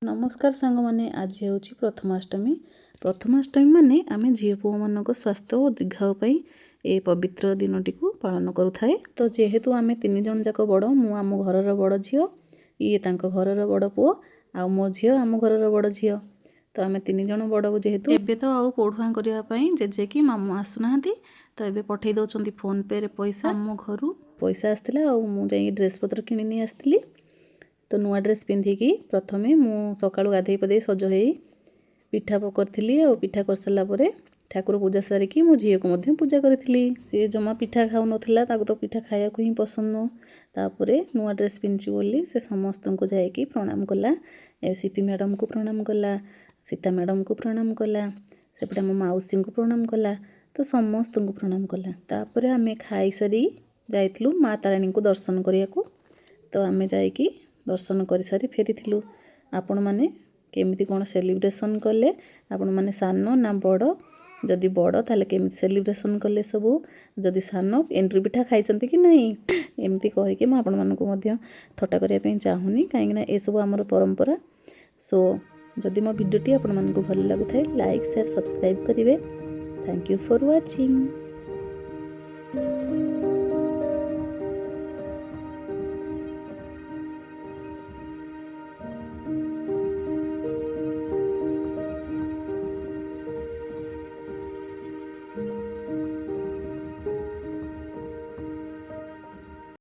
नमस्कार सांग मैंने आज हूँ प्रथमाष्टमी माने आम झील पुओ मान स्वास्थ्य और दीर्घायु ए पवित्र दिन टी पालन करुए। तो जेहेतु आम 3 जन जाक बड़ मु आम घर बड़ झील ये घर बड़ पुओ आ मो झी आम घर बड़ झी तो आम 3 जन बड़ जेहेतु एबे तो आउ पढ़ुआ करने जेजे कि मामू आसुना तो ये पठे दौरान फोन पे रे पैसा आम घर पैसा आसला मुझे ड्रेस पत्र किणी आसती तो नुआ ड्रेस पिंधिकी प्रथमे मु सकाळु गाधई पदे सज हो पिठा करी पिठा कर सारा पर ठाकुर पूजा सारिकी मो झील को पूजा करी सी जमा पिठा खाऊ ना तो पिठा खाया को ही पसंद नो तापर नुआ ड्रेस पिंधि बोली से समस्त को जाकि प्रणाम कला सीपी मैडम को प्रणाम कला सीता मैडम को प्रणाम कला सेपटे मो मौसी को प्रणाम कला तो समस्त को प्रणाम कला तापर आमे खाई सारी जाइलु माँ ताराणी को दर्शन करने को तो आमे जाइकी दर्शन कर सारी फेरी आपण मैंने केमिति कौन सेलिब्रेशन कले आपण मैंने सान ना बड़ जदि बड़ ताले केमिति सेलिब्रेशन कले सबू जदि सान एंट्री पिठा खाई कि नहीं एमती कहीकि मुझे आपण मानक थट्टा करने चाहूनी कहीं ये सब आमर परंपरा। सो जदि मो भिडियोटी आपण मानक भल लगुए लाइक शेयर सब्सक्राइब करेंगे। Thank you for watching.